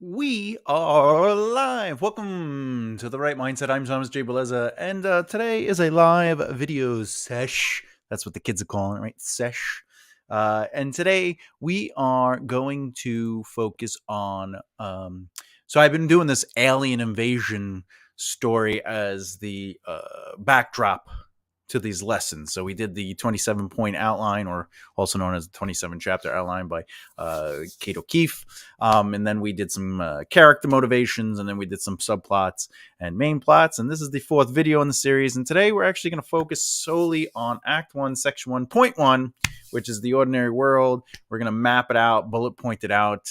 We are live. Welcome to the Right Mindset. I'm Thomas J. Bellezza, and today is a live video sesh. That's what the kids are calling it, right? Sesh. And today we are going to focus on. So I've been doing this alien invasion story as the backdrop to these lessons. So we did the 27-point outline, or also known as the 27-chapter outline by Kate O'Keefe. And then we did some character motivations, and then we did some subplots and main plots. And this is the fourth video in the series. And today we're actually going to focus solely on Act 1, Section 1.1, which is the ordinary world. We're going to map it out, bullet point it out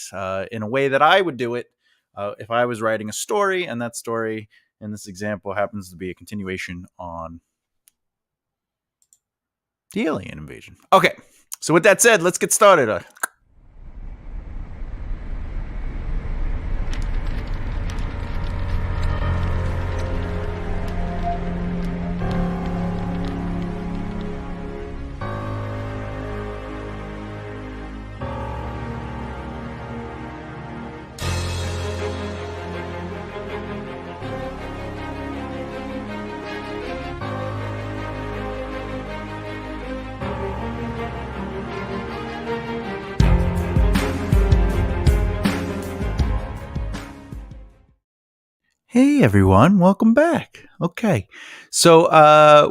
in a way that I would do it if I was writing a story. And that story in this example happens to be a continuation on the alien invasion. Okay, so with that said, let's get started. Hey everyone, welcome back. Okay, so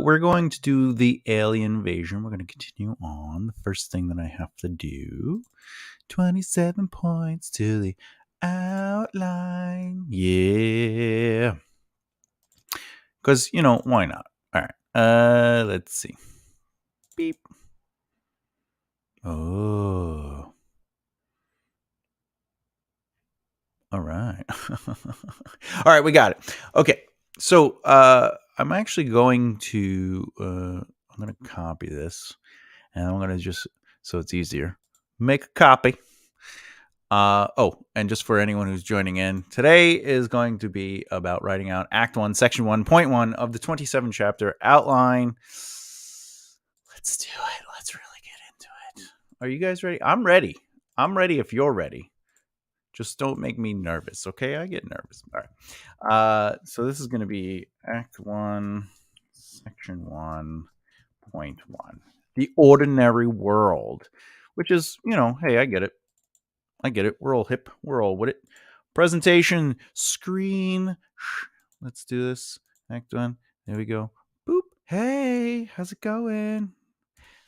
we're going to do the alien invasion. We're going to continue on. The first thing that I have to do, 27 points to the outline. Yeah. Because, why not? All right, let's see. Beep. Oh. All right. All right, we got it. Okay. So I'm actually going to I'm going to copy this, and I'm going to just, so it's easier, make a copy. And just for anyone who's joining in, today is going to be about writing out Act 1, Section 1.1 of the 27-chapter outline. Let's do it. Let's really get into it. Are you guys ready? I'm ready. I'm ready if you're ready. Just don't make me nervous, okay? I get nervous. All right. So this is going to be Act 1, Section 1.1. The ordinary world, which is, hey, I get it. I get it. We're all hip. We're all with it. Presentation, screen. Let's do this. Act 1. There we go. Boop. Hey, how's it going?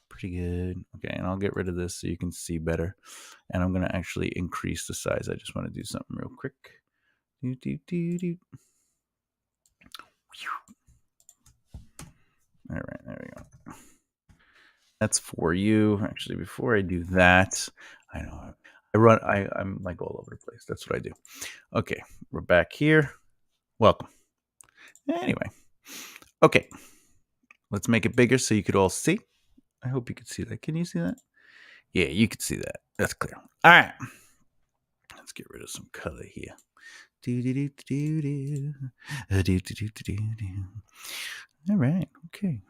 Pretty good. Okay, and I'll get rid of this so you can see better. And I'm going to actually increase the size. I just want to do something real quick. All right, there we go. That's for you. Actually, before I do that, I know I'm like all over the place. That's what I do. Okay, we're back here. Welcome. Anyway, okay, let's make it bigger so you could all see. I hope you could see that. Can you see that? Yeah, you could see that. That's clear. All right. Let's get rid of some color here. All right. Okay.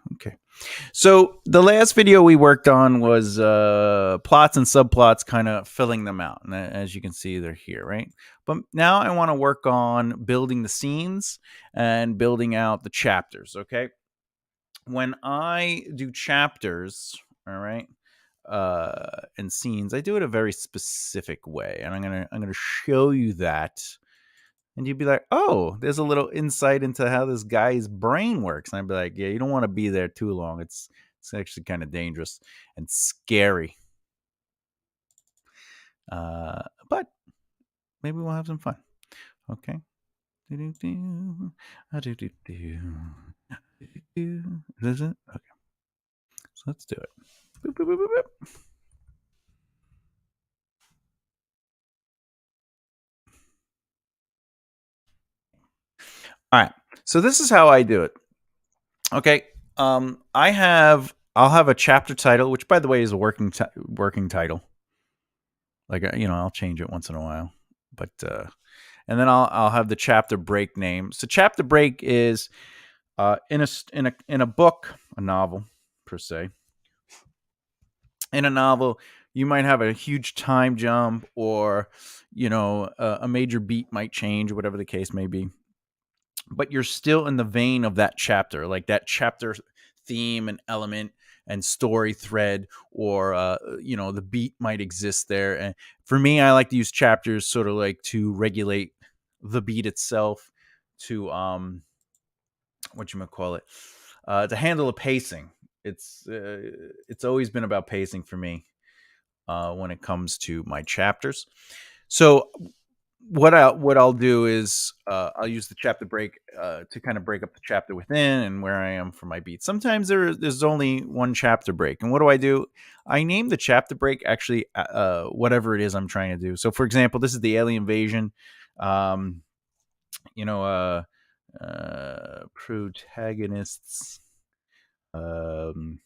So the last video we worked on was plots and subplots, kind of filling them out. And as you can see, they're here, right? But now I want to work on building the scenes and building out the chapters, okay? When I do chapters, all right, and scenes, I do it a very specific way, and I'm gonna show you that, and you'd be like, oh, there's a little insight into how this guy's brain works, and I'd be like, yeah, you don't want to be there too long. It's actually kind of dangerous and scary, but maybe we'll have some fun. Okay. Is this it? Okay. So let's do it. Boop, boop, boop, boop, boop. All right. So this is how I do it. Okay. I'll have a chapter title, which by the way is a working title. Like, I'll change it once in a while, but and then I'll have the chapter break name. So chapter break is in a book, a novel per se. In a novel, you might have a huge time jump, or a major beat might change, whatever the case may be, but you're still in the vein of that chapter, like that chapter theme and element and story thread, or the beat might exist there. And for me, I like to use chapters sort of like to regulate the beat itself, to what you might call it, to handle the pacing. It's always been about pacing for me, when it comes to my chapters. So what I'll do is, I'll use the chapter break, to kind of break up the chapter within and where I am for my beat. Sometimes there's only one chapter break, and what do? I name the chapter break actually, whatever it is I'm trying to do. So, for example, this is the alien invasion. Um, you know, protagonists um,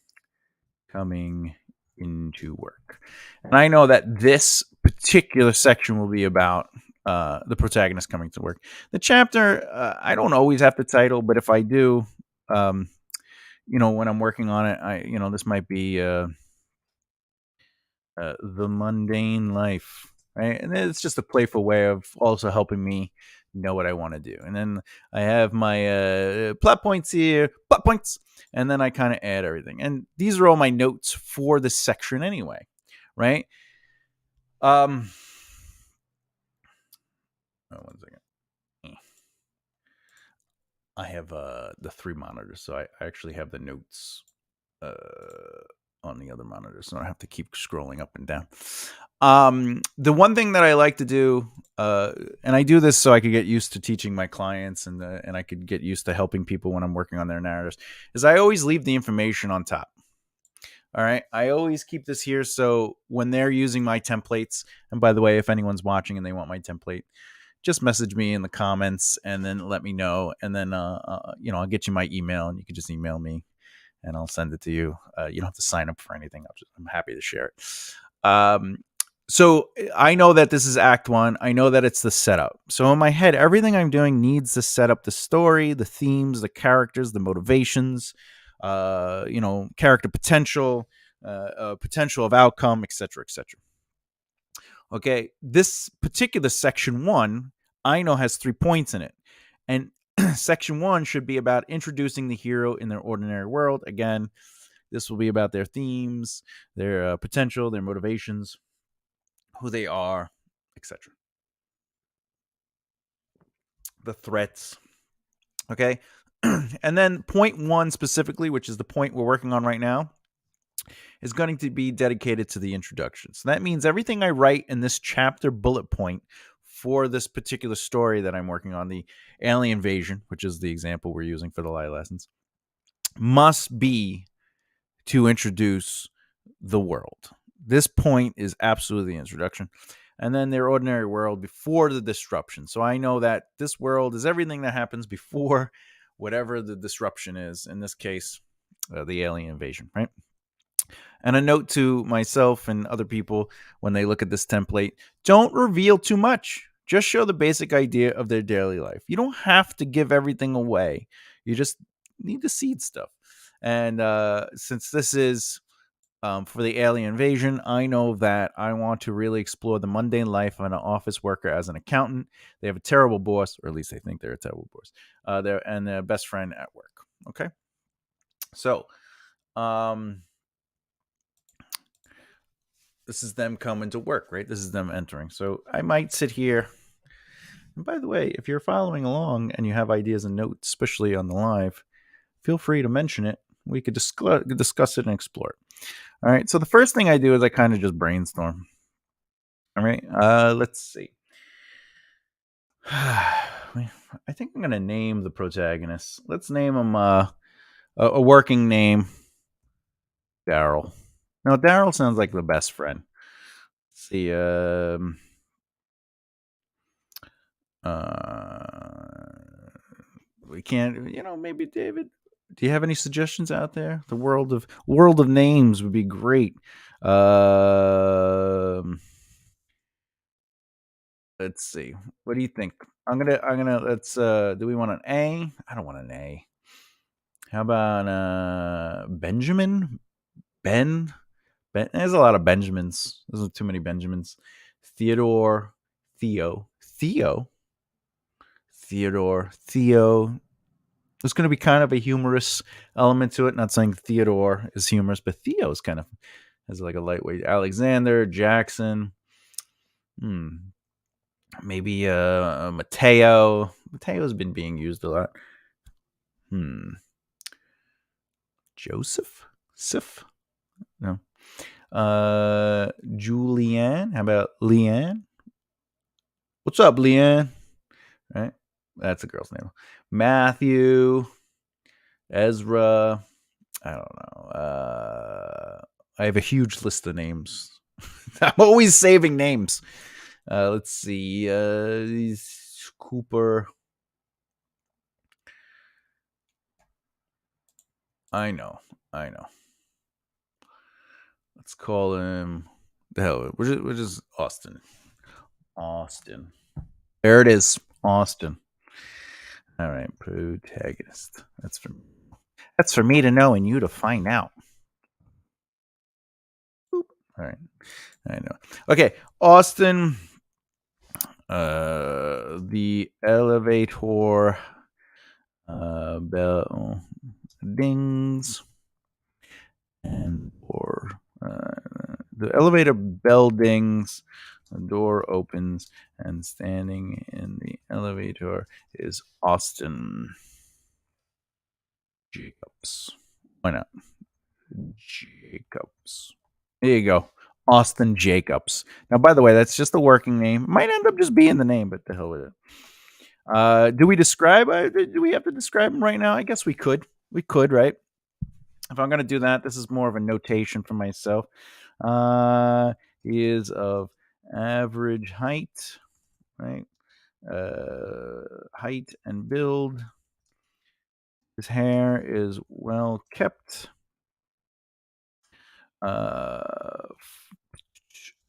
coming into work. And I know that this particular section will be about, the protagonist coming to work. The chapter, I don't always have the title, but if I do, um, when I'm working on it, this might be, the mundane life, right? And it's just a playful way of also helping me know what I want to do. And then I have my, plot points here, plot points, and then I kind of add everything. And these are all my notes for this section anyway, right? Um, oh, 1 second. I have, the 3 monitors, so I actually have the notes, uh, on the other monitor, so I don't have to keep scrolling up and down. The one thing that I like to do, and I do this so I could get used to teaching my clients, and I could get used to helping people when I'm working on their narratives, is I always leave the information on top. All right. I always keep this here. So when they're using my templates, and by the way, if anyone's watching and they want my template, just message me in the comments and then let me know. And then, I'll get you my email, and you can just email me and I'll send it to you. You don't have to sign up for anything. I'm happy to share it. So I know that this is Act One. I know that it's the setup. So in my head, everything I'm doing needs to set up the story, the themes, the characters, the motivations, character potential, potential of outcome, etc., etc. Okay, this particular section one, I know has 3 points in it, and section one should be about introducing the hero in their ordinary world. Again, this will be about their themes, their, potential, their motivations, who they are, etc. The threats. Okay. And then point one specifically, which is the point we're working on right now, is going to be dedicated to the introduction. So that means everything I write in this chapter bullet point for this particular story that I'm working on, the alien invasion, which is the example we're using for the live lessons, must be to introduce the world. This point is absolutely the introduction. And then their ordinary world before the disruption. So I know that this world is everything that happens before whatever the disruption is. In this case, the alien invasion, right? And a note to myself and other people when they look at this template, don't reveal too much. Just show the basic idea of their daily life. You don't have to give everything away. You just need to seed stuff. And since this is, for the alien invasion, I know that I want to really explore the mundane life of an office worker as an accountant. They have a terrible boss, or at least they think they're a terrible boss. And their best friend at work. Okay, so this is them coming to work, right? This is them entering. So I might sit here. And by the way, if you're following along and you have ideas and notes, especially on the live, feel free to mention it. We could discuss it and explore it. All right. So the first thing I do is I kind of just brainstorm. All right. Let's see. I think I'm gonna name the protagonist. Let's name him, a working name, Daryl. Now Daryl sounds like the best friend. Let's see. We can't. Maybe David. Do you have any suggestions out there? The world of names would be great. Um, let's see. What do you think? I'm gonna. Let's. Do we want an A? I don't want an A. How about Benjamin? Ben? There's a lot of Benjamins. There's too many Benjamins. Theodore, Theo. There's going to be kind of a humorous element to it. Not saying Theodore is humorous, but Theo is kind of has like a lightweight. Alexander, Jackson, maybe Mateo. Mateo's been being used a lot. Joseph, Sif, no. Julianne. How about Leanne? What's up, Leanne? Right, that's a girl's name. Matthew, Ezra. I don't know. I have a huge list of names. I'm always saving names. Let's see. Cooper. I know. Let's call him. The hell, we're just Austin. There it is. Austin. All right, protagonist. That's for me to know and you to find out. Boop. All right, I know. Okay, Austin. The elevator. Bell dings, and the elevator bell dings. The door opens, and standing in the elevator is Austin Jacobs. Why not? Jacobs. There you go. Austin Jacobs. Now, by the way, that's just a working name. Might end up just being the name, but the hell with it. Do we describe? Do we have to describe him right now? I guess we could. We could, right? If I'm going to do that, this is more of a notation for myself. He is of average height, right? Height and build. His hair is well kept.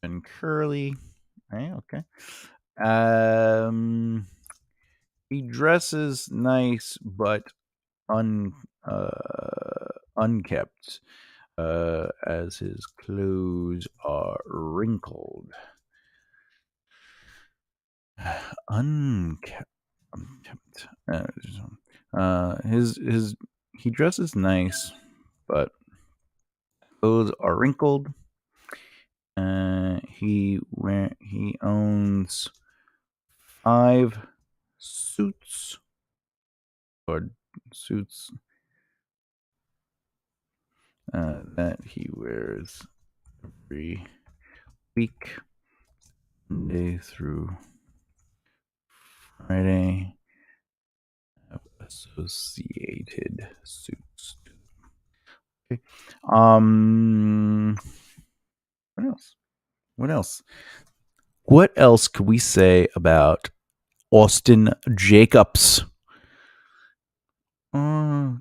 And curly. Right, okay. He dresses nice, but unkept, as his clothes are wrinkled. Unkept. He dresses nice, but clothes are wrinkled. He owns 5 suits that he wears every week, Monday through Friday. Associated suits. Okay. What else? What else could we say about Austin Jacobs? Okay,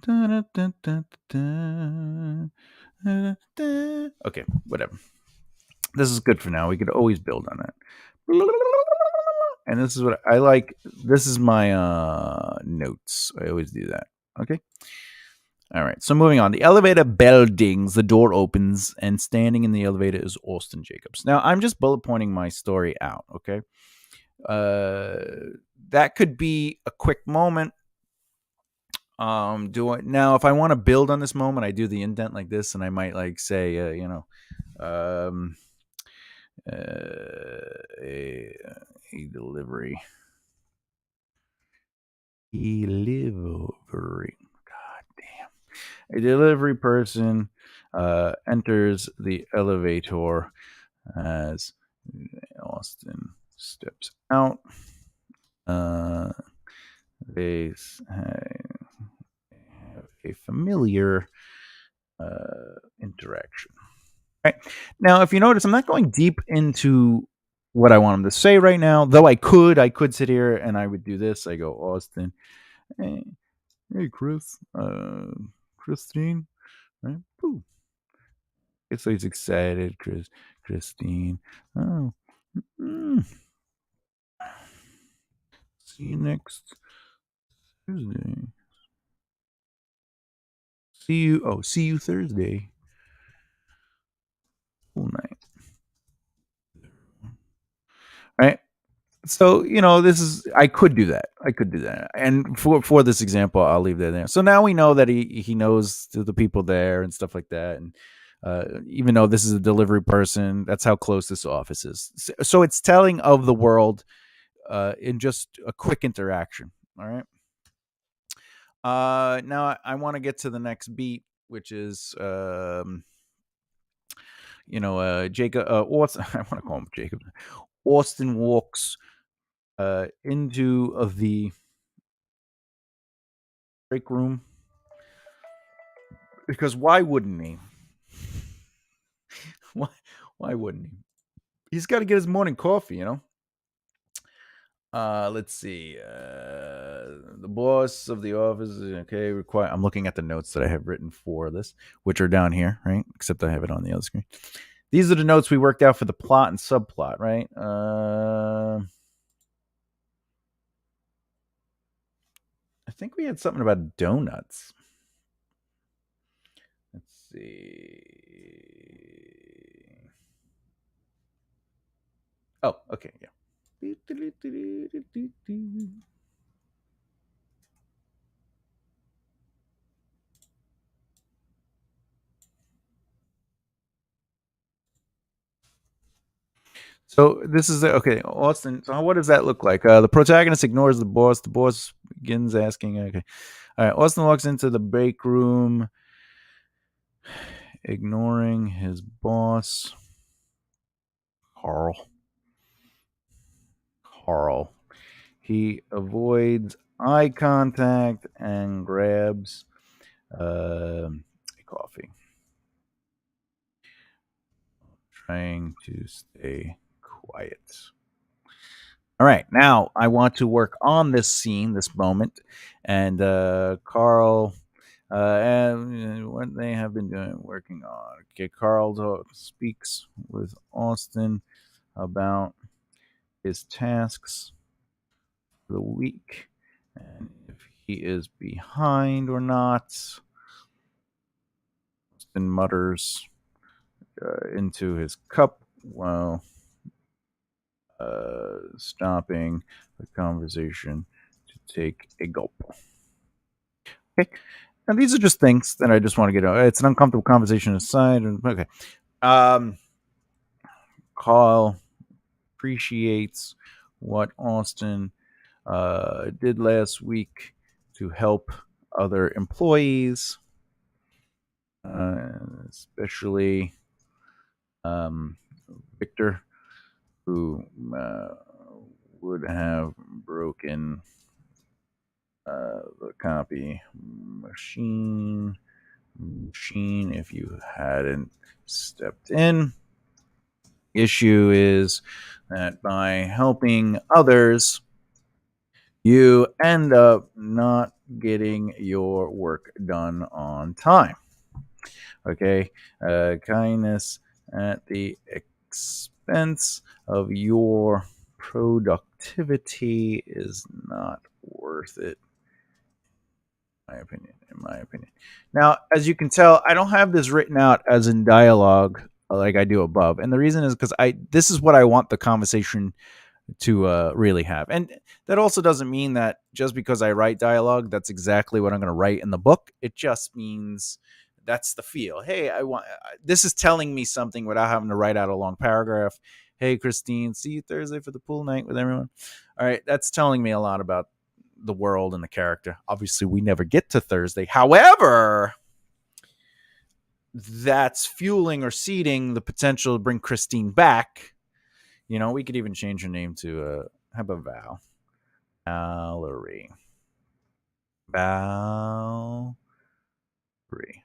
whatever. This is good for now. We could always build on that. And this is what I like. This is my notes. I always do that. Okay. All right. So moving on. The elevator bell dings. The door opens, and standing in the elevator is Austin Jacobs. Now I'm just bullet pointing my story out. Okay. That could be a quick moment. Now if I want to build on this moment, I do the indent like this, and I might like say, a delivery. God damn. A delivery person enters the elevator as Austin steps out. They have a familiar interaction. Right. Now, if you notice, I'm not going deep into what I want him to say right now, though I could sit here and I would do this. I go, Austin, hey Chris, Christine, right? Pooh. So he's excited, Christine. Oh, see you next Thursday. See you Thursday. right? So this is I could do that. I could do that. And for this example, I'll leave that there. So now we know that he knows the people there and stuff like that. And even though this is a delivery person, that's how close this office is. So it's telling of the world in just a quick interaction. All right. Now I want to get to the next beat, which is Jacob. I want to call him Jacob. Austin walks into the break room because why wouldn't he? why, why wouldn't he? He's got to get his morning coffee. Let's see. The boss of the office is okay. Require. I'm looking at the notes that I have written for this, which are down here, right? Except I have it on the other screen. These are the notes we worked out for the plot and subplot, right? I think we had something about donuts. Let's see. Oh, okay, yeah. So this is okay, Austin. So what does that look like? The protagonist ignores the boss. The boss begins asking. Okay, all right. Austin walks into the break room, ignoring his boss, Carl. Carl. He avoids eye contact and grabs a coffee, trying to stay quiet. All right, now I want to work on this scene, this moment, and Carl, and what they have been doing, working on. Okay, Carl speaks with Austin about his tasks for the week and if he is behind or not. Austin mutters into his cup while stopping the conversation to take a gulp. Okay. And these are just things that I just want to get out. It's an uncomfortable conversation aside. Okay. Carl appreciates what Austin did last week to help other employees, especially Victor, who would have broken the copy machine if you hadn't stepped in. Issue is that by helping others, you end up not getting your work done on time. Okay, kindness at the expense of your productivity is not worth it. In my opinion. Now, as you can tell, I don't have this written out as in dialogue like I do above, and the reason is because this is what I want the conversation to really have. And that also doesn't mean that just because I write dialogue, that's exactly what I'm going to write in the book. It just means that's the feel. Hey, this is telling me something without having to write out a long paragraph. Hey, Christine, see you Thursday for the pool night with everyone. All right, that's telling me a lot about the world and the character. Obviously, we never get to Thursday. However, that's fueling or seeding the potential to bring Christine back. We could even change her name to how about Valerie. Valerie.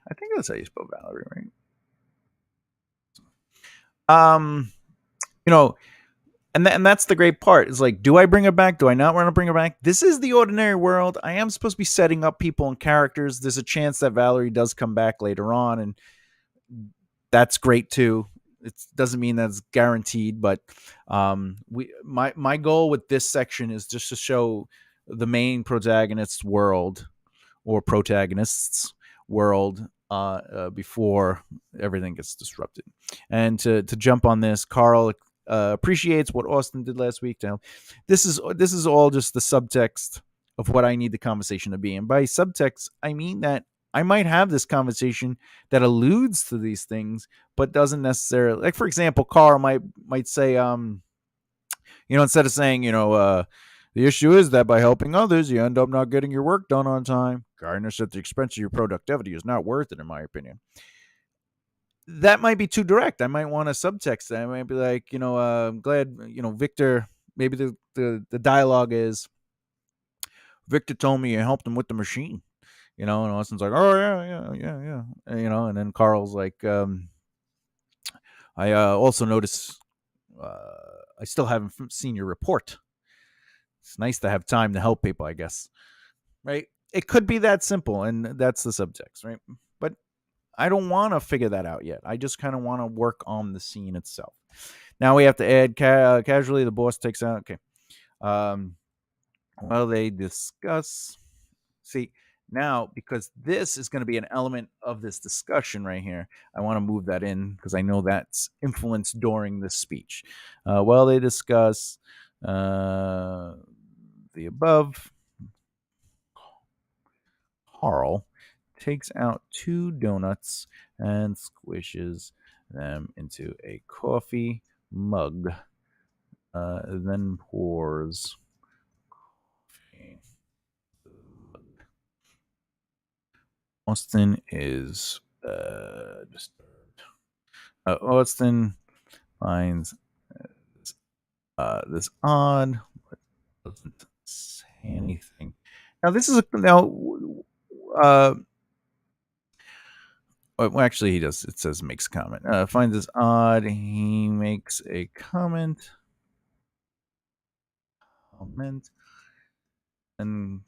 I think that's how you spell Valerie, right? You know, and that's the great part. Is like, do I bring her back? Do I not want to bring her back? This is the ordinary world. I am supposed to be setting up people and characters. There's a chance that Valerie does come back later on, and that's great too. It doesn't mean that's guaranteed, but my goal with this section is just to show the main protagonist's world or protagonists' world before everything gets disrupted. And to jump on this, Carl appreciates what Austin did last week. Now, this is all just the subtext of what I need the conversation to be. And by subtext, I mean that I might have this conversation that alludes to these things, but doesn't necessarily. Like, for example, Carl might say, instead of saying, the issue is that by helping others, you end up not getting your work done on time. Kindness at the expense of your productivity is not worth it, in my opinion. That might be too direct. I might want a subtext. I might be like, I'm glad, Victor. Maybe the dialogue is, Victor told me you helped him with the machine, and Austin's like, oh yeah, and then Carl's like, I also notice I still haven't seen your report. It's nice to have time to help people, I guess. Right? It could be that simple, and that's the subtext, right? But I don't want to figure that out yet. I just kind of want to work on the scene itself. Now we have to add casually. The boss takes out. Okay. Well, they discuss. See, now because this is going to be an element of this discussion right here, I want to move that in because I know that's influenced during the speech. Well, they discuss the above. Carl takes out 2 donuts and squishes them into a coffee mug, then pours coffee. Austin is disturbed. Austin finds this odd, but doesn't say anything. Now, this is well, actually, he does. It says makes a comment. Finds this odd. He makes a comment. And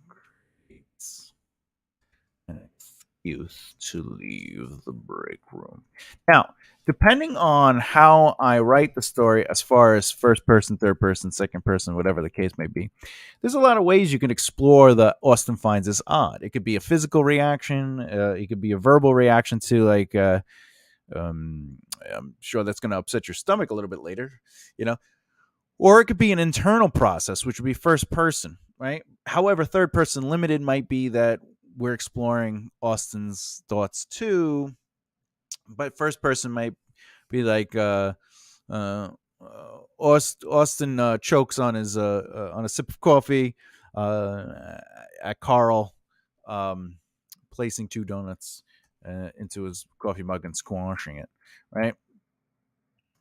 creates an excuse to leave the break room. Now, depending on how I write the story, as far as first person, third person, second person, whatever the case may be, there's a lot of ways you can explore the Austin finds this odd. It could be a physical reaction. It could be a verbal reaction to like. I'm sure that's going to upset your stomach a little bit later, or it could be an internal process, which would be first person, right? However, third person limited might be that we're exploring Austin's thoughts too, but first person might be like Austin chokes on a sip of coffee at Carl placing 2 donuts into his coffee mug and squashing it, right?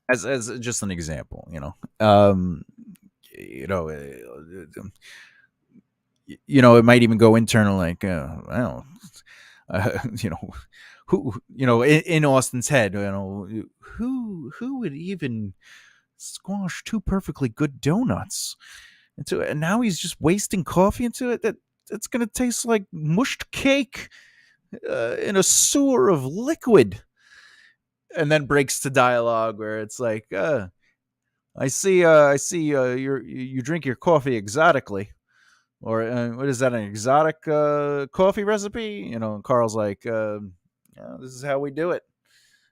As just an example, you know, it might even go internal, like, I don't, you know, who, in Austin's head, who would even squash 2 perfectly good donuts into it, and now he's just wasting coffee into it. That's gonna taste like mushed cake in a sewer of liquid. And then breaks to dialogue where it's like, I see you drink your coffee exotically, or what is that, an exotic coffee recipe? And Carl's like, yeah, this is how we do it.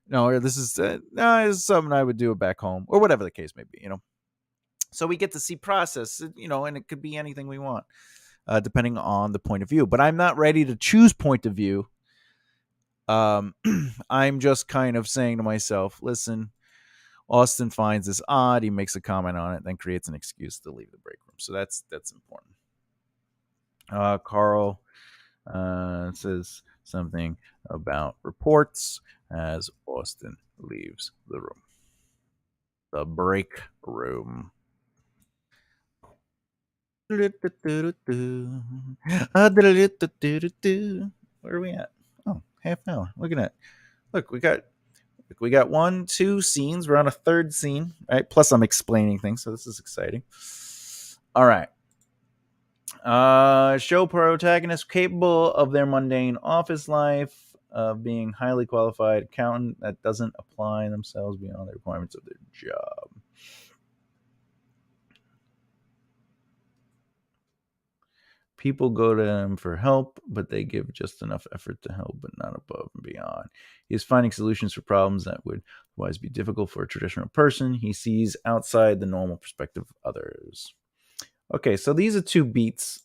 No, or this is no, this is something I would do back home, or whatever the case may be. So we get to see process, and it could be anything we want, depending on the point of view. But I'm not ready to choose point of view. I'm just kind of saying to myself, listen, Austin finds this odd. He makes a comment on it, then creates an excuse to leave the break room. So that's important. Carl says something about reports as Austin leaves the room. The break room. Where are we at? Oh, half an hour. Look at that. Look, we got 1, 2 scenes. We're on a 3rd scene, right? Plus, I'm explaining things, so this is exciting. All right. Show protagonists capable of their mundane office life, being highly qualified accountant that doesn't apply themselves beyond the requirements of their job. People go to him for help, but they give just enough effort to help, but not above and beyond. He is finding solutions for problems that would otherwise be difficult for a traditional person. He sees outside the normal perspective of others. Okay, so these are two beats.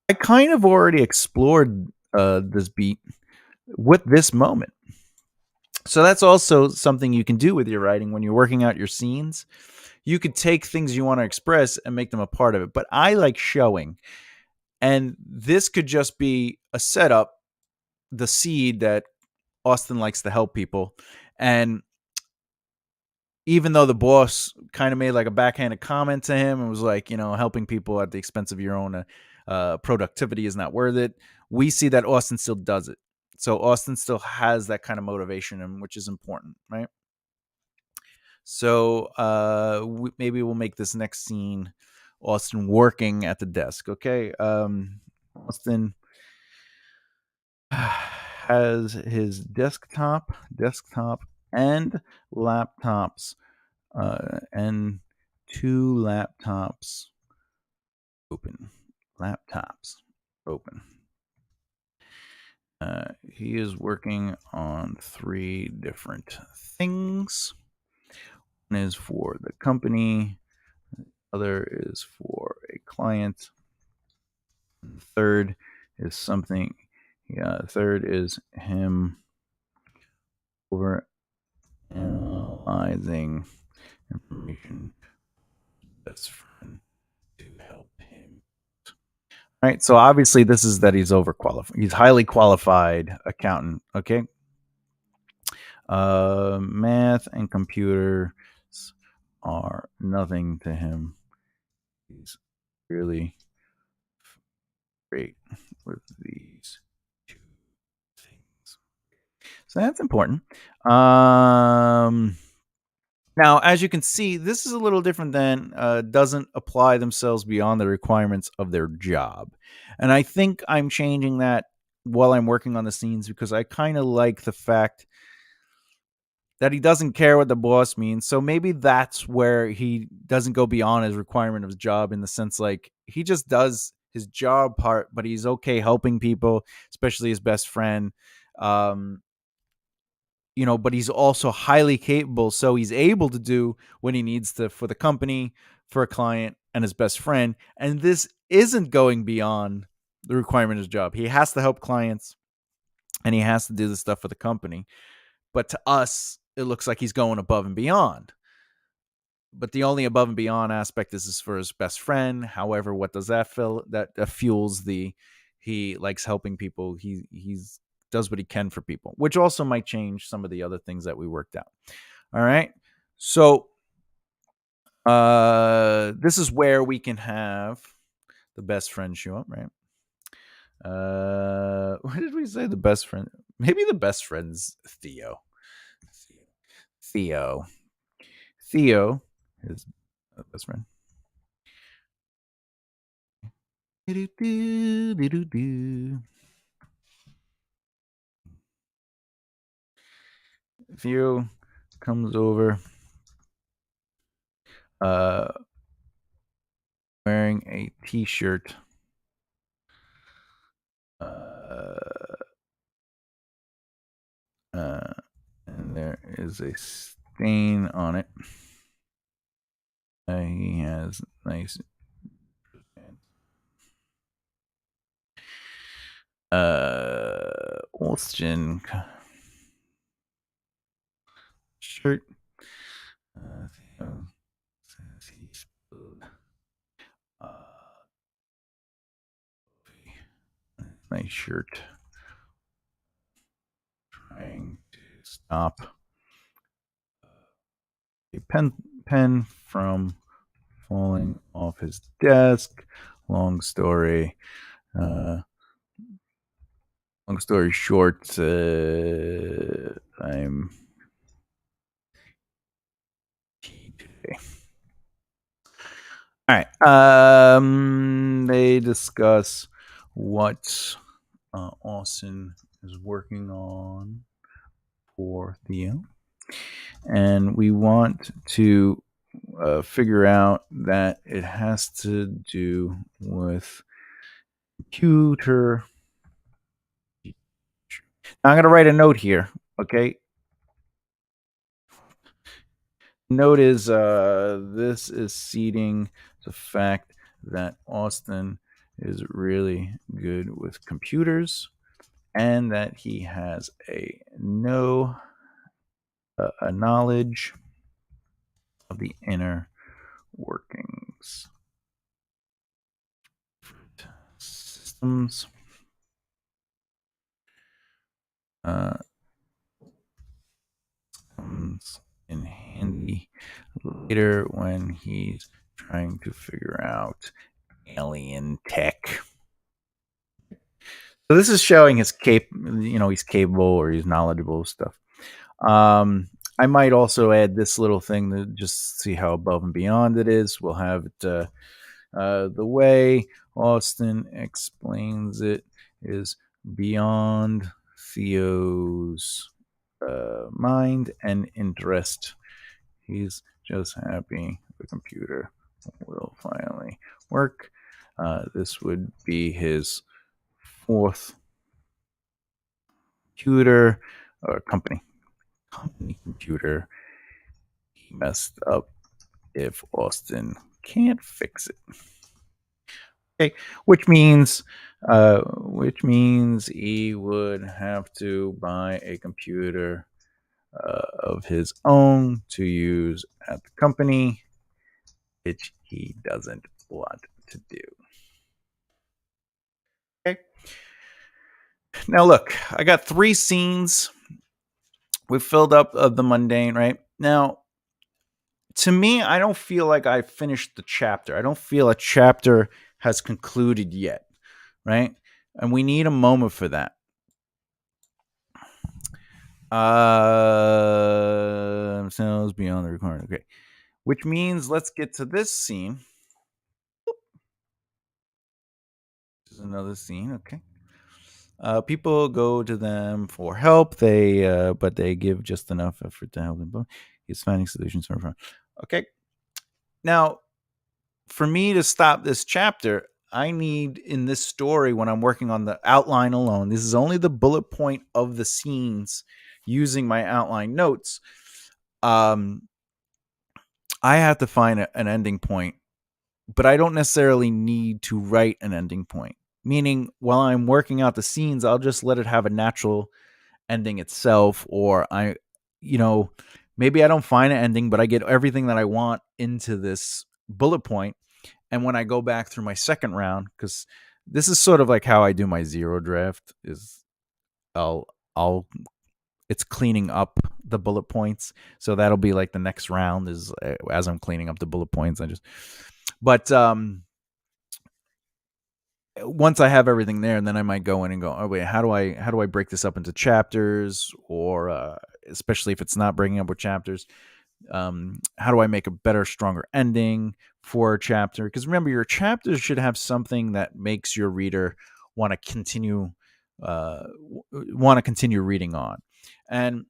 I kind of already explored this beat with this moment. So that's also something you can do with your writing when you're working out your scenes. You could take things you want to express and make them a part of it. But I like showing. And this could just be a setup, the seed that Austin likes to help people. And even though the boss kind of made like a backhanded comment to him and was like, helping people at the expense of your own productivity is not worth it, we see that Austin still does it. So Austin still has that kind of motivation, and which is important, right? So maybe we'll make this next scene Austin working at the desk. Okay. Austin has his desktop, and laptops, and two laptops open. He is working on three different things. One is for the company, other is for a client, and third is something. Yeah, third is him over analyzing information best friend to help him. All right, so obviously this is that he's overqualified. He's highly qualified accountant. Okay, math and computers are nothing to him. He's really great with these two things. So that's important. Now, as you can see, this is a little different than doesn't apply themselves beyond the requirements of their job. And I think I'm changing that while I'm working on the scenes because I kind of like the fact that he doesn't care what the boss means. So maybe that's where he doesn't go beyond his requirement of his job in the sense like he just does his job part, but he's okay helping people, especially his best friend. Um, but he's also highly capable. So he's able to do what he needs to for the company, for a client, and his best friend. And this isn't going beyond the requirement of his job. He has to help clients and he has to do the stuff for the company. But to us, it looks like he's going above and beyond. But the only above and beyond aspect is for his best friend. However, what does that fill? That fuels the he likes helping people. He's does what he can for people, which also might change some of the other things that we worked out. All right. So this is where we can have the best friend show up, right? What did we say? The best friend? Maybe the best friend's Theo. Theo is best friend. Theo comes over wearing a t-shirt and there is a stain on it. He has nice Austin shirt. Nice shirt. Trying to stop a pen from falling off his desk. Long story short, I'm today. All right. They discuss what Austin is working on for Theo, and we want to figure out that it has to do with computer. Now I'm going to write a note here. Okay. Note is this is seeding the fact that Austin is really good with computers and that he has a knowledge of the inner workings systems. Comes in handy later when he's trying to figure out alien tech. So this is showing his he's capable or he's knowledgeable of stuff. I might also add this little thing to just see how above and beyond it is. We'll have it the way Austin explains it is beyond Theo's mind and interest. He's just happy the computer will finally work. This would be his fourth computer or company computer. He messed up if Austin can't fix it. Okay, which means he would have to buy a computer of his own to use at the company, which he doesn't want to do. Okay. Now look, I got 3 scenes. We've filled up the mundane, right? Now, to me, I don't feel like I finished the chapter. I don't feel a chapter has concluded yet, right? And we need a moment for that. Cells beyond the recording. Okay. Which means let's get to this scene. This is another scene. Okay. People go to them for help. But they give just enough effort to help them. He's finding solutions from front. Okay. Now, for me to stop this chapter, I need in this story when I'm working on the outline alone. This is only the bullet point of the scenes using my outline notes. I have to find an ending point, but I don't necessarily need to write an ending point. Meaning, while I'm working out the scenes, I'll just let it have a natural ending itself, or maybe I don't find an ending, but I get everything that I want into this bullet point. And when I go back through my second round, because this is sort of like how I do my zero draft, is it's cleaning up the bullet points. So that'll be like the next round is as I'm cleaning up the bullet points. But once I have everything there, and then I might go in and go, oh wait, how do I break this up into chapters, or especially if it's not breaking up with chapters, how do I make a better, stronger ending for a chapter? Because remember, your chapters should have something that makes your reader want to continue reading on. And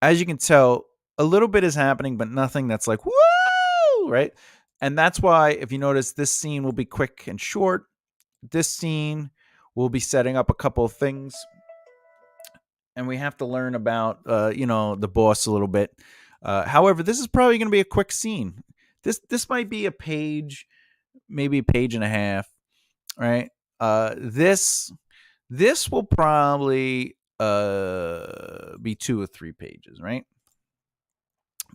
as you can tell, a little bit is happening, but nothing that's like woo, right? And that's why, if you notice, this scene will be quick and short. This scene will be setting up a couple of things, and we have to learn about the boss a little bit. However, this is probably going to be a quick scene. This might be a page, maybe a page and a half, right? This will probably be 2 or 3 pages, right?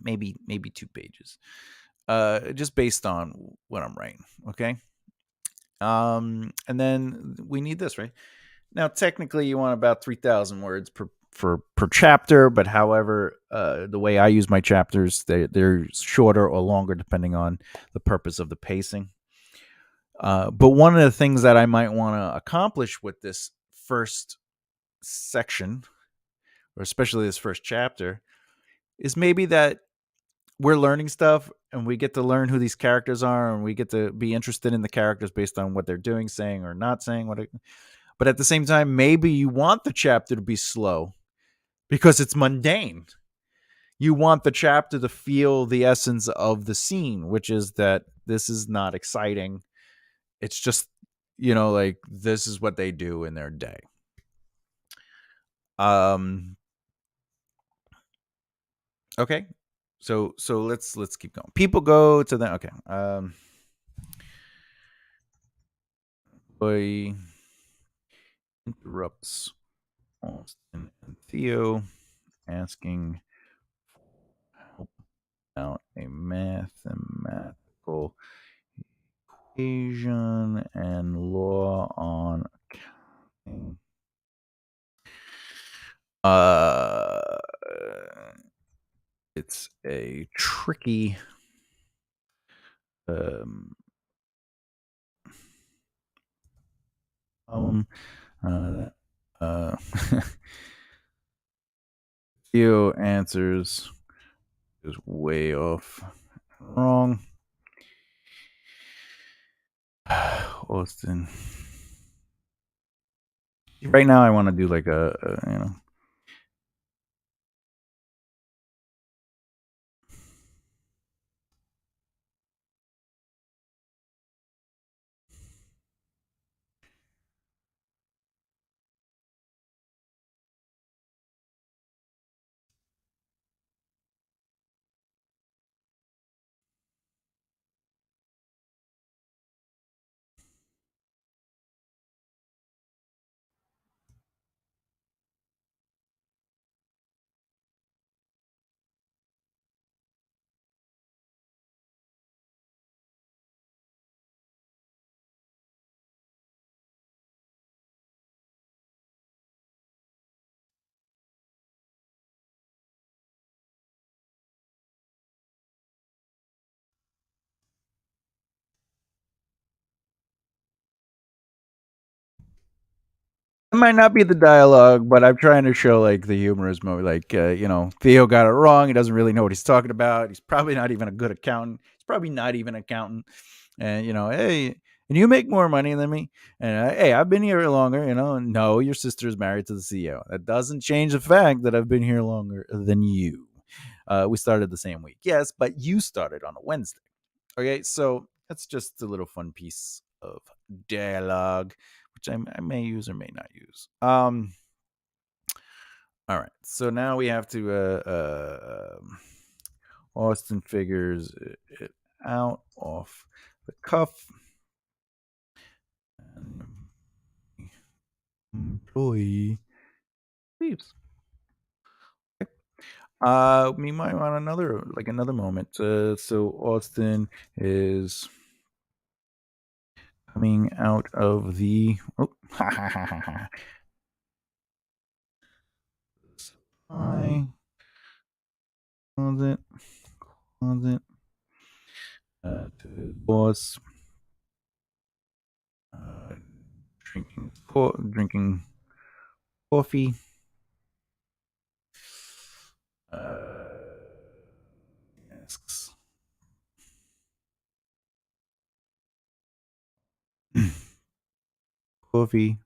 Maybe 2 pages, just based on what I'm writing. Okay. And then we need this, right? Now, technically, you want about 3,000 words per chapter, but however, the way I use my chapters, they're shorter or longer depending on the purpose of the pacing. But one of the things that I might want to accomplish with this first section, or especially this first chapter, is maybe that we're learning stuff and we get to learn who these characters are, and we get to be interested in the characters based on what they're doing, saying, or not saying. But at the same time, maybe you want the chapter to be slow because it's mundane. You want the chapter to feel the essence of the scene, which is that this is not exciting. It's just like this is what they do in their day. Okay. So let's keep going. People go to the okay. Boy interrupts Austin and Theo asking help out a mathematical equation and law on accounting. It's a tricky um uh, uh Theo answers is way off wrong. Austin. Right now I want to do like a it might not be the dialogue, but I'm trying to show like the humorous moment. Like, Theo got it wrong. He doesn't really know what he's talking about. He's probably not even a good accountant. He's probably not even an accountant. And hey, and you make more money than me. And hey, I've been here longer. And no, your sister's married to the CEO. That doesn't change the fact that I've been here longer than you. We started the same week, yes, but you started on a Wednesday. Okay, so that's just a little fun piece of dialogue, which I may use or may not use. All right, so now we have to. Austin figures it out off the cuff. And employee leaves. Okay. We might want another moment. So Austin is coming out of the supply closet to his boss, drinking coffee. Asks coffee.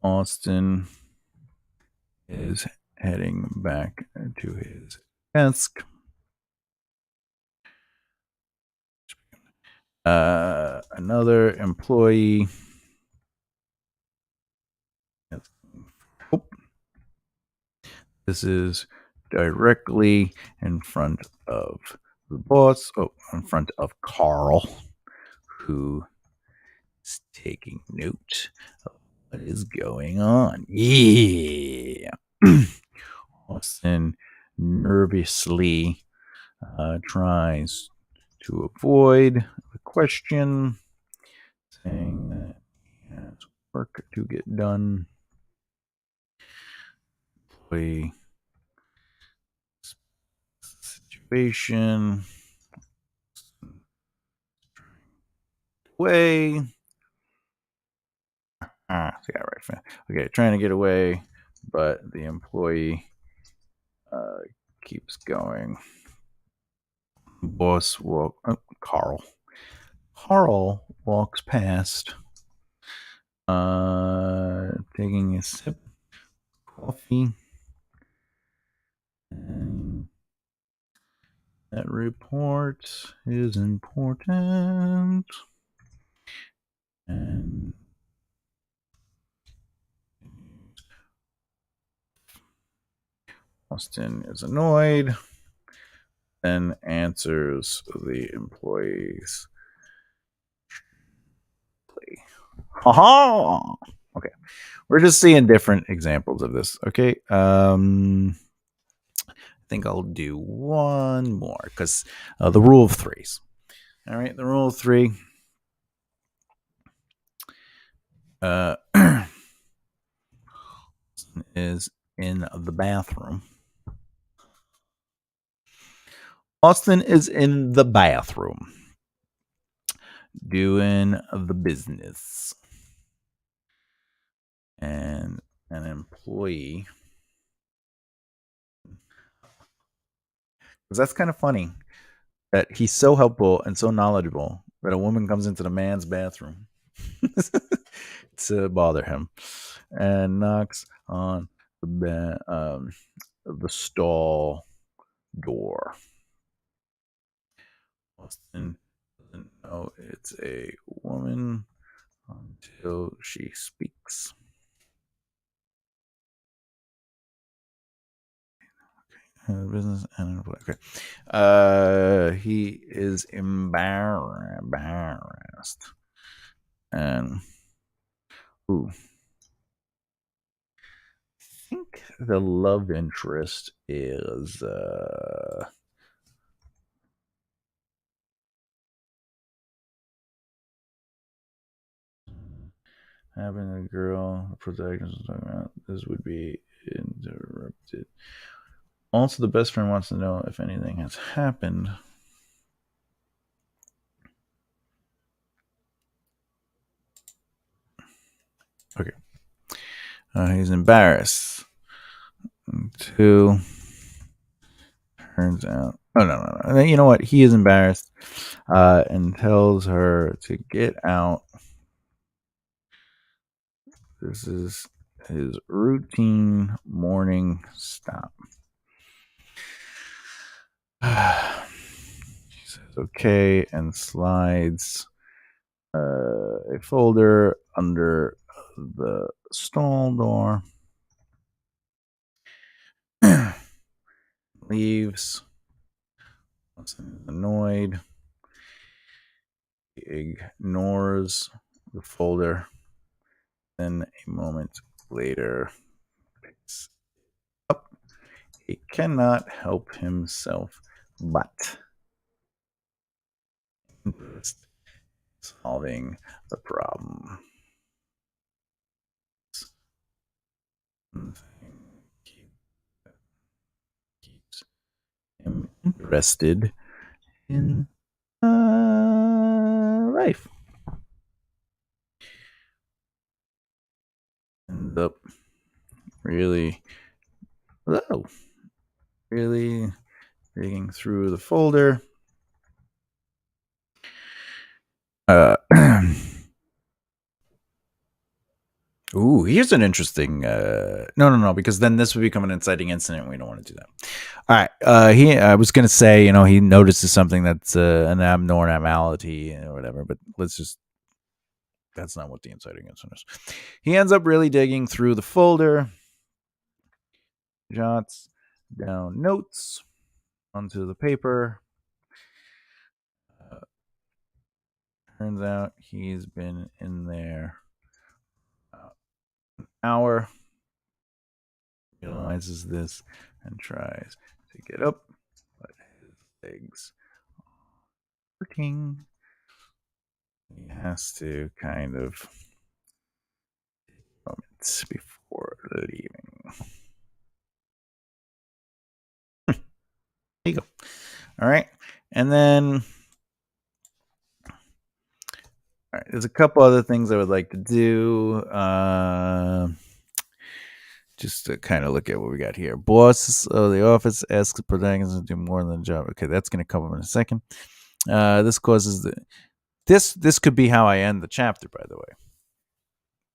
Austin is heading back to his desk. Another employee. Oh, this is directly in front of the boss. Oh, in front of Carl, who is taking note of what is going on. Yeah. Austin nervously tries to avoid the question, saying that he has work to get done. Employee situation. Way. Yeah, right. Okay, trying to get away, but the employee keeps going. Boss Carl. Carl walks past, taking a sip of coffee, and That report is important. And Austin is annoyed, then answers the employee's plea. Ha! Okay. We're just seeing different examples of this. Okay. I think I'll do one more because the rule of threes. All right. The rule of three. Is in the bathroom. Austin is in the bathroom doing the business. And an employee. Because that's kind of funny that he's so helpful and so knowledgeable that a woman comes into the man's bathroom to bother him and knocks on the stall door. Austin doesn't know it's a woman until she speaks. Business and okay. He is embarrassed, and I think the love interest is having a girl protagonist talking about this would be interrupted. Also, the best friend wants to know if anything has happened. Okay. He's embarrassed. 2 turns out. Oh no. You know what? He is embarrassed, and tells her to get out. This is his routine morning stop. She says okay and slides a folder under the stall door. Leaves. Annoyed. He ignores the folder. Then a moment later picks up. He cannot help himself but solving the problem. Keeps him interested in life. End up really digging through the folder. Ooh, here's an interesting. No, because then this would become an inciting incident. We don't want to do that. All right. I was gonna say, he notices something that's an abnormality or whatever, but let's just. That's not what the inciting incident is. He ends up really digging through the folder, jots down notes onto the paper. Turns out he's been in there about an hour. Realizes this and tries to get up, but his legs are hurting. He has to kind of moments before leaving. There you go. All right. And then all right, there's a couple other things I would like to do. Just to kind of look at what we got here. Boss of the office asks the protagonist to do more than a job. Okay, that's going to come up in a second. This causes this could be how I end the chapter, by the way.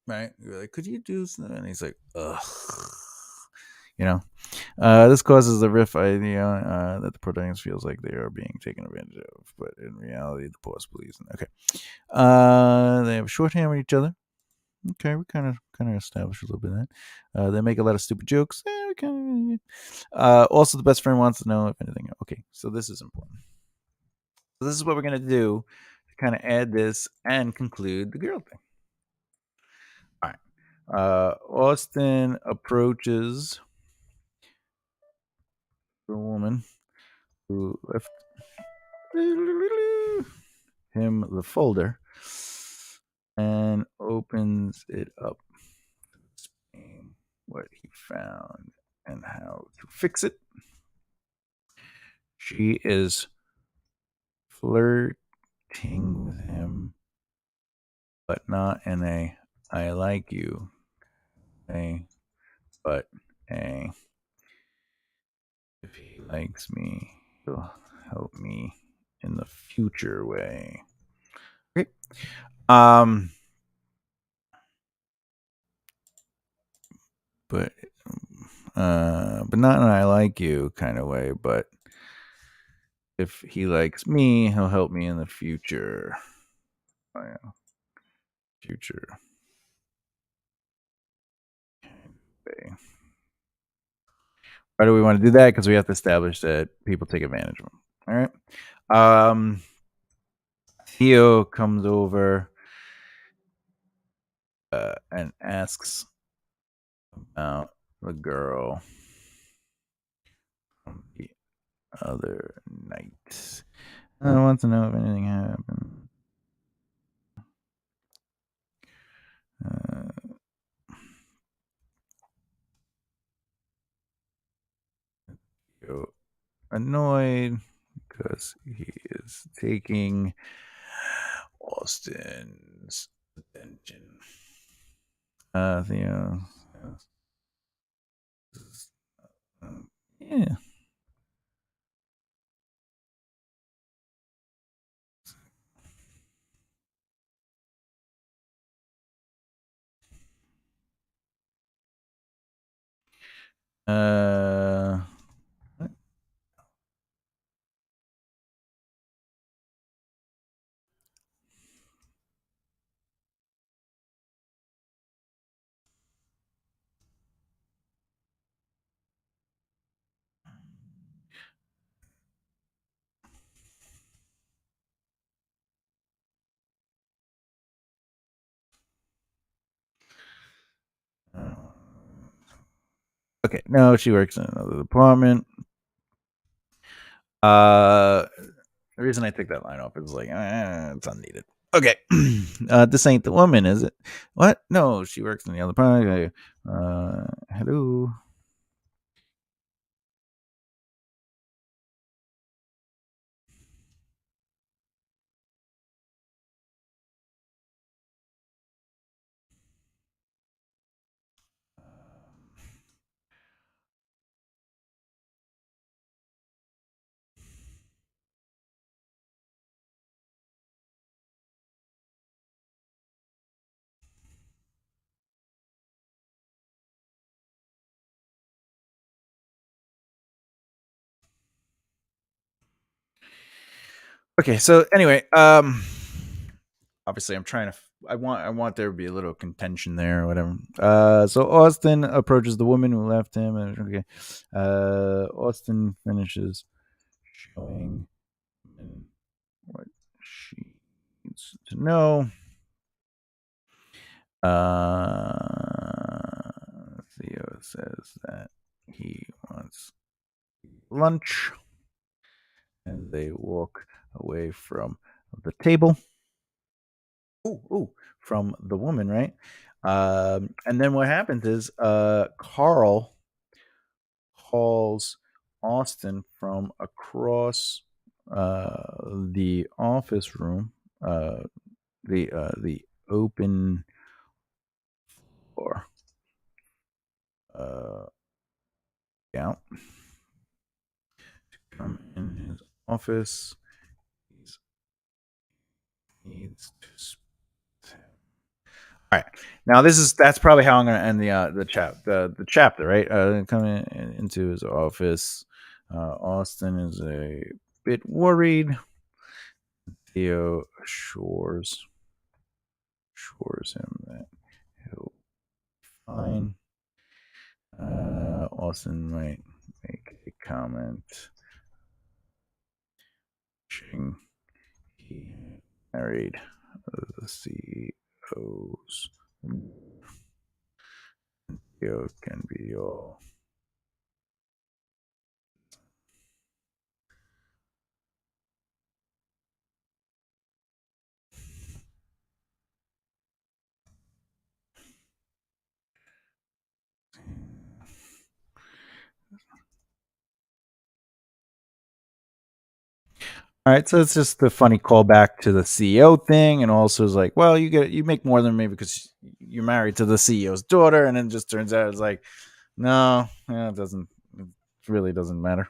Right? You're like, could you do something? And he's like, ugh. You know, this causes a riff idea that the protagonist feels like they are being taken advantage of, but in reality, the boss believes. Okay, they have a shorthand with each other. Okay, we kind of established a little bit of that. They make a lot of stupid jokes. Also, the best friend wants to know if anything. Okay, so this is important. So this is what we're gonna do to kind of add this and conclude the girl thing. All right. Austin approaches the woman who left him the folder and opens it up, explaining what he found and how to fix it. She is flirting with him, but not in a "I like you" way, but a "if he likes me, he'll help me in the future" way. Okay. Um, but but not in an "I like you" kind of way, but if he likes me, he'll help me in the future. Oh, yeah. Future way. Why do we want to do that? Because we have to establish that people take advantage of them. All right. Theo comes over and asks about the girl from the other night. I want to know if anything happened. Theo annoyed because he is taking Austin's attention. Theo. Yeah. Uh, okay, no, she works in another department. The reason I took that line off is like, it's unneeded. Okay, this ain't the woman, is it? What? No, she works in the other department. Hello. Okay, so anyway, obviously I'm trying to I want there to be a little contention there or whatever. So Austin approaches the woman who left him and okay. Austin finishes showing him what she needs to know. Theo says that he wants lunch and they walk away from the table. Ooh, from the woman, right? And then what happens is Carl calls Austin from across the office room, the open floor. Out to come in his office. He needs to speak to him. All right. Now that's probably how I'm going to end the chapter, right? Coming into his office, Austin is a bit worried. Theo assures him that he'll be fine. Austin might make a comment. Wishing he married the CEO's. Theo can be all. All right, so it's just the funny callback to the CEO thing, and also is like, well, you make more than me because you're married to the CEO's daughter, and then it just turns out it's like, no, yeah, it really doesn't matter.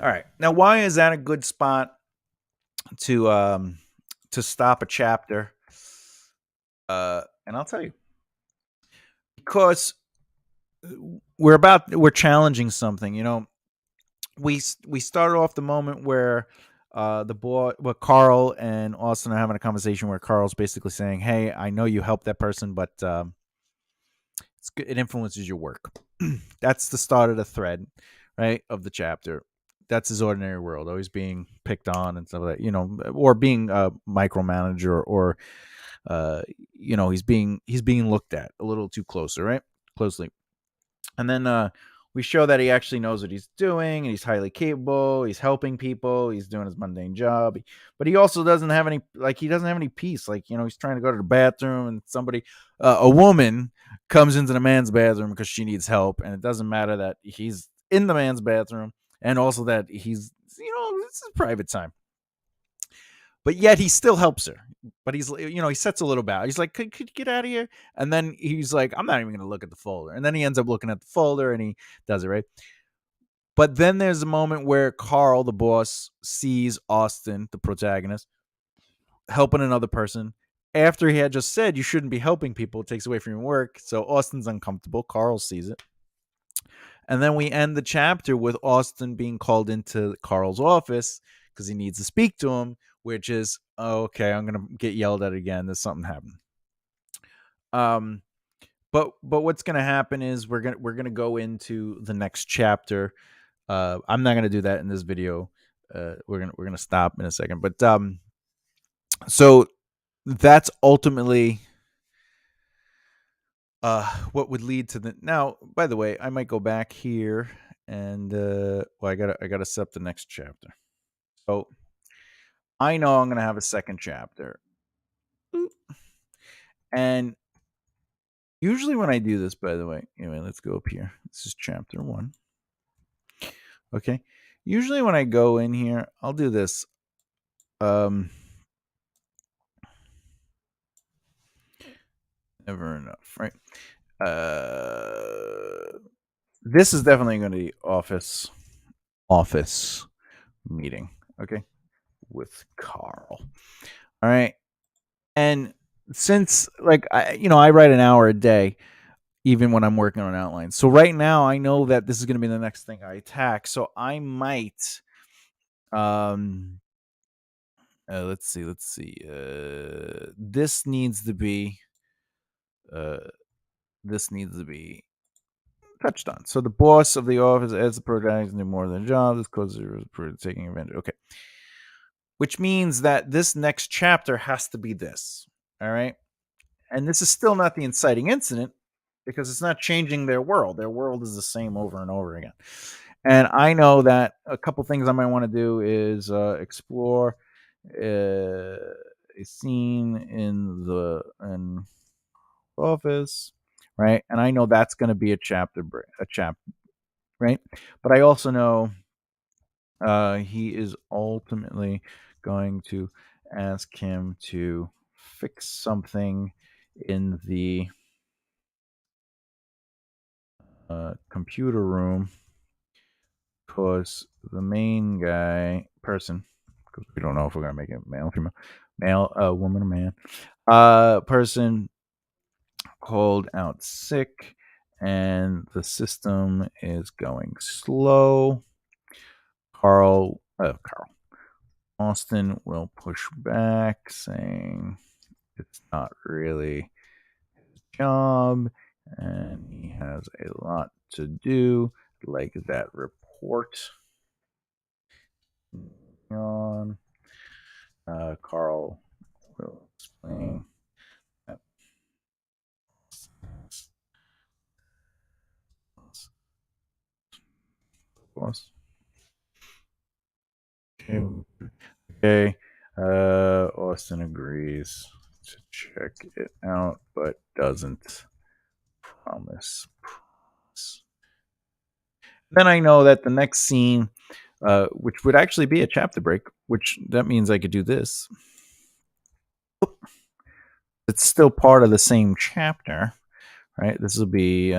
All right, now why is that a good spot to stop a chapter? And I'll tell you, because we're challenging something. You know, we started off the moment where Carl and Austin are having a conversation where Carl's basically saying, "Hey, I know you helped that person, but it influences your work." That's the start of the thread, right, of the chapter. That's his ordinary world, always being picked on and stuff like that, or being a micromanager, or uh, he's being looked at a little too closely. And then we show that he actually knows what he's doing, and he's highly capable. He's helping people. He's doing his mundane job, but he also doesn't have any peace. Like, he's trying to go to the bathroom, and a woman, comes into the man's bathroom because she needs help, and it doesn't matter that he's in the man's bathroom, and also that he's this is private time. But yet he still helps her. But he sets a little bound. He's like, could you get out of here? And then he's like, I'm not even going to look at the folder. And then he ends up looking at the folder, and he does it, right? But then there's a moment where Carl, the boss, sees Austin, the protagonist, helping another person after he had just said, you shouldn't be helping people. It takes away from your work. So Austin's uncomfortable. Carl sees it. And then we end the chapter with Austin being called into Carl's office because he needs to speak to him, which is, oh, okay, I'm gonna get yelled at again. There's something happened. But what's gonna happen is we're gonna go into the next chapter. I'm not gonna do that in this video. We're gonna stop in a second. But so that's ultimately what would lead to the. Now, by the way, I might go back here, and I gotta set up the next chapter. So I know I'm gonna have a second chapter. And usually when I do this, by the way, anyway, let's go up here. This is chapter 1. Okay. Usually when I go in here, I'll do this. Never enough, right? This is definitely going to be office meeting, okay, with Carl. All right. And since, like, I write an hour a day, even when I'm working on outlines. So right now I know that this is going to be the next thing I attack. So I might, let's see. This needs to be, uh, touched on. So the boss of the office adds the protagonist to more than a job. This causes taking advantage. Okay. Which means that this next chapter has to be this. All right. And this is still not the inciting incident because it's not changing their world. Their world is the same over and over again. And I know that a couple things I might want to do is explore a scene in the office, right? And I know that's going to be a chapter, right? But I also know he is ultimately going to ask him to fix something in the computer room because the main person, because we don't know if we're going to make it male or female, male, woman, or man, person called out sick, and the system is going slow. Austin will push back, saying it's not really his job, and he has a lot to do, like that report. On Carl will explain that. Okay. Austin agrees to check it out, but doesn't promise. Then I know that the next scene, which would actually be a chapter break, which that means I could do this. It's still part of the same chapter, right? This will be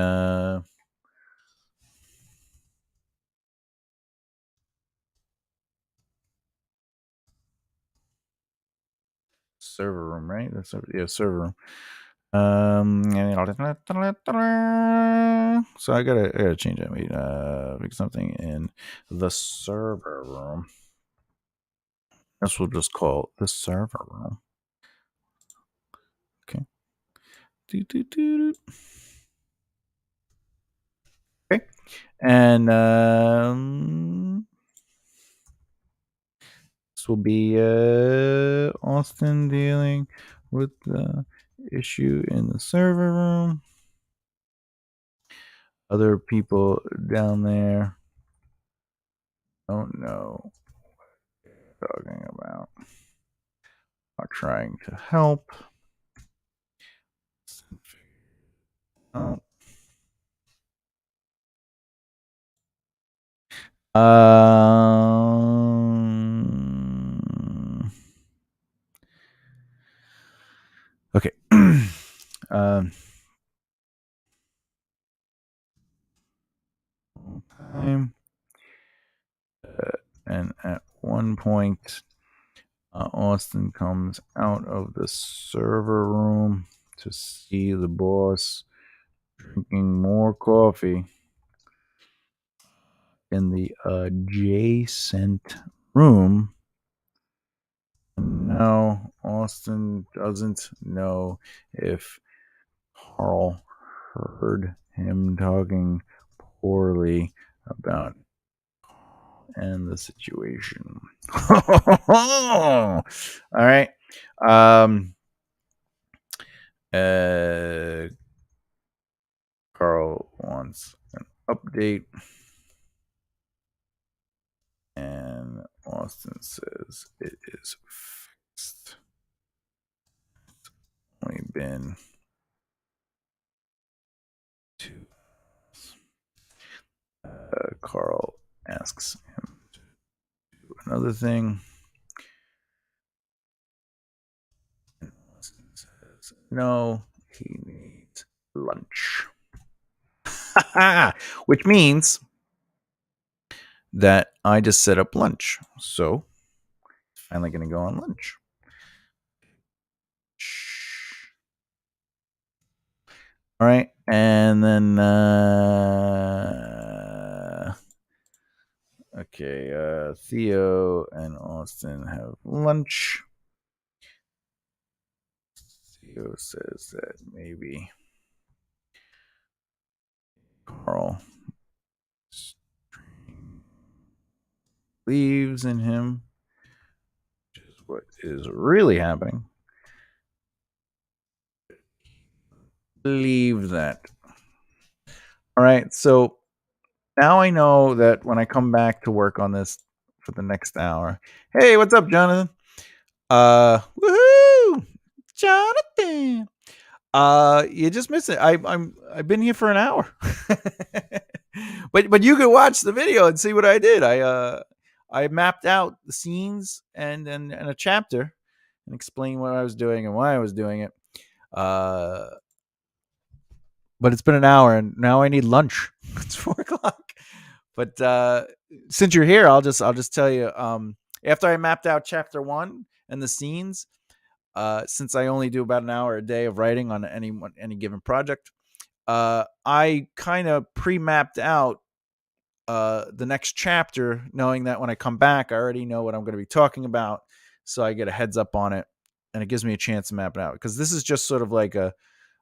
server room, right? That's server room. So I gotta change it. Wait, pick something in the server room. This we'll just call the server room. Okay. Okay. And this will be Austin dealing with the issue in the server room. Other people down there don't know what they're talking about. Are trying to help. Oh. Okay. Time. And at one point, Austin comes out of the server room to see the boss drinking more coffee in the adjacent room. Now, Austin doesn't know if Carl heard him talking poorly about and the situation. All right. Carl wants an update, and Austin says it is fixed. It's only been 2 hours. Carl asks him to do another thing. And Austin says, no, he needs lunch. Which means that I just set up lunch. So, finally going to go on lunch. All right. And then, okay, Theo and Austin have lunch. Theo says that maybe Carl believes in him, which is what is really happening. Believe that. All right, so now I know that when I come back to work on this for the next hour. Hey, what's up, Jonathan? Woohoo, Jonathan. You just missed it. I've been here for an hour. but you can watch the video and see what I did. I mapped out the scenes and a chapter and explained what I was doing and why I was doing it. But it's been an hour and now I need lunch. It's 4:00. But since you're here, I'll just tell you. After I mapped out chapter 1 and the scenes, since I only do about an hour a day of writing on any given project, I kind of pre-mapped out the next chapter, knowing that when I come back, I already know what I'm going to be talking about, so I get a heads up on it, and it gives me a chance to map it out. Because this is just sort of like a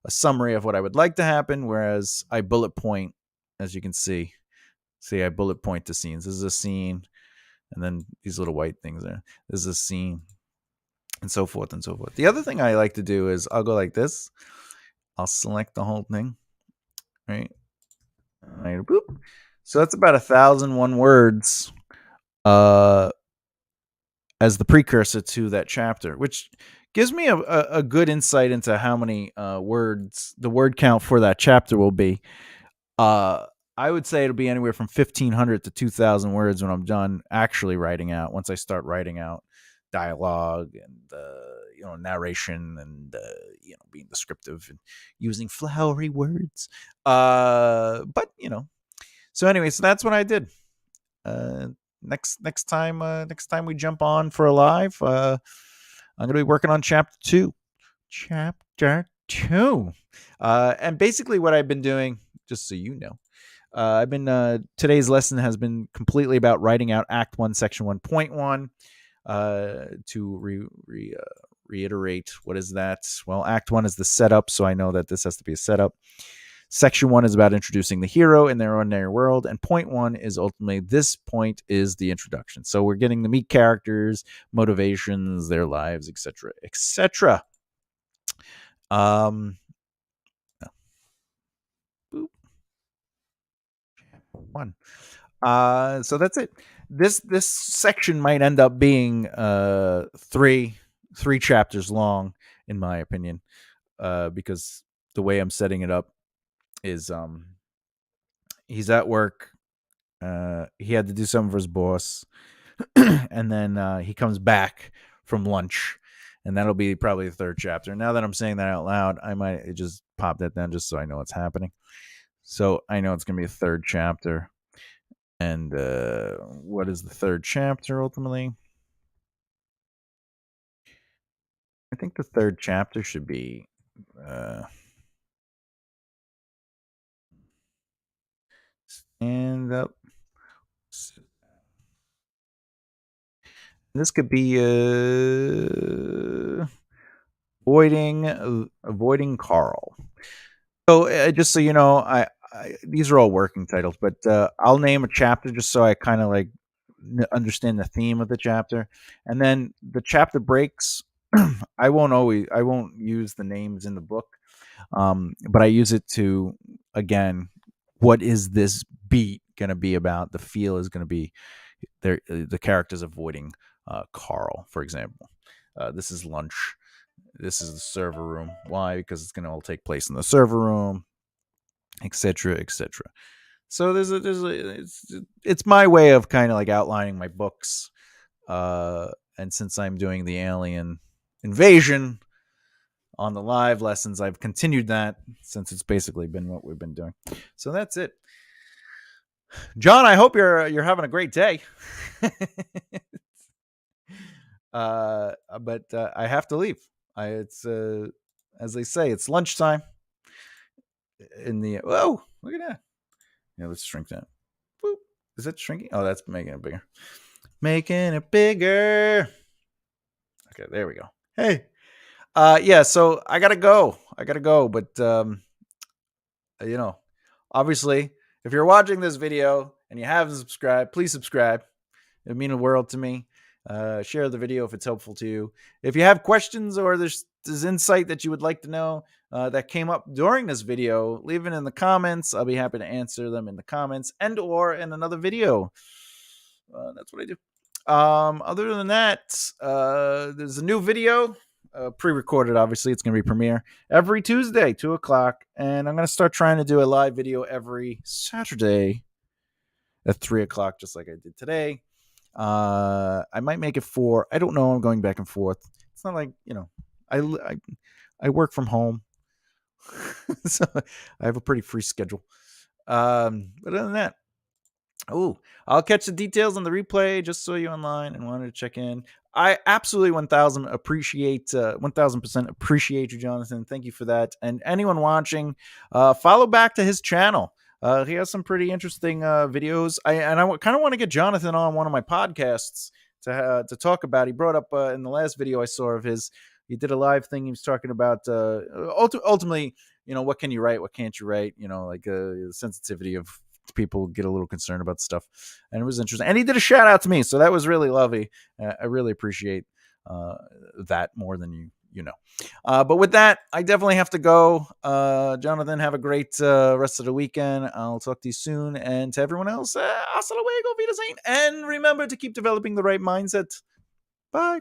summary of what I would like to happen, whereas I bullet point, as you can see. See, I bullet point the scenes. This is a scene, and then these little white things there. This is a scene, and so forth and so forth. The other thing I like to do is I'll go like this. I'll select the whole thing, right? Right, boop. So that's about 1,001 words as the precursor to that chapter, which gives me a good insight into how many words the word count for that chapter will be. I would say it'll be anywhere from 1,500 to 2,000 words when I'm done actually writing out. Once I start writing out dialogue and narration and being descriptive and using flowery words. But so anyway, so that's what I did. Next time we jump on for a live, I'm gonna be working on chapter 2. And basically what I've been doing, just so you know, I've been today's lesson has been completely about writing out Act 1, Section 1.1. To reiterate, what is that? Well, Act 1 is the setup, so I know that this has to be a setup. Section 1 is about introducing the hero in their ordinary world, and point 1 is ultimately this point is the introduction. So we're getting to meet characters, motivations, their lives, etc., etc. Boop. 1. So that's it. This section might end up being three chapters long, in my opinion, because the way I'm setting it up is he's at work. He had to do something for his boss, and then he comes back from lunch, and that'll be probably the third chapter. Now that I'm saying that out loud, I might just pop that down just so I know what's happening. So I know it's gonna be a third chapter. And what is the third chapter ultimately? I think the third chapter should be stand up. This could be avoiding Carl. So just so you know, these are all working titles, but I'll name a chapter just so I kind of like understand the theme of the chapter, and then the chapter breaks. I won't use the names in the book, but I use it to, again, what is this beat going to be about? The feel is going to be the characters avoiding Carl, for example. This is lunch. This is the server room. Why? Because it's going to all take place in the server room, etc., etc. So it's my way of kind of like outlining my books. And since I'm doing the alien invasion on the live lessons, I've continued that since it's basically been what we've been doing. So that's it. John, I hope you're having a great day. But I have to leave. It's as they say, it's lunchtime. Whoa, look at that. Yeah, let's shrink that. Boop. Is that shrinking? Oh, that's making it bigger. Making it bigger. Okay, there we go. Hey. Yeah, so I gotta go. But obviously, if you're watching this video and you haven't subscribed, please subscribe. It would mean the world to me. Share the video if it's helpful to you. If you have questions or there's insight that you would like to know that came up during this video, leave it in the comments. I'll be happy to answer them in the comments and or in another video. That's what I do. Other than that, there's a new video, pre-recorded. Obviously, it's going to be premiere every Tuesday, 2:00, and I'm going to start trying to do a live video every Saturday at 3:00, just like I did today. I might make it 4. I don't know. I'm going back and forth. It's not like I work from home, so I have a pretty free schedule. But other than that, Oh, I'll catch the details on the replay. Just saw you online and wanted to check in. I absolutely 1000% appreciate you, Jonathan. Thank you for that. And anyone watching, follow back to his channel. He has some pretty interesting videos. I kind of want to get Jonathan on one of my podcasts to talk about. He brought up in the last video I saw of his. He did a live thing. He was talking about ultimately, what can you write, what can't you write? Like the sensitivity of people get a little concerned about stuff, and it was interesting. And he did a shout out to me, so that was really lovely. I really appreciate that more than you know. But with that, I definitely have to go. Jonathan, have a great rest of the weekend. I'll talk to you soon, and to everyone else, hasta luego, vida Saint, and remember to keep developing the right mindset. Bye.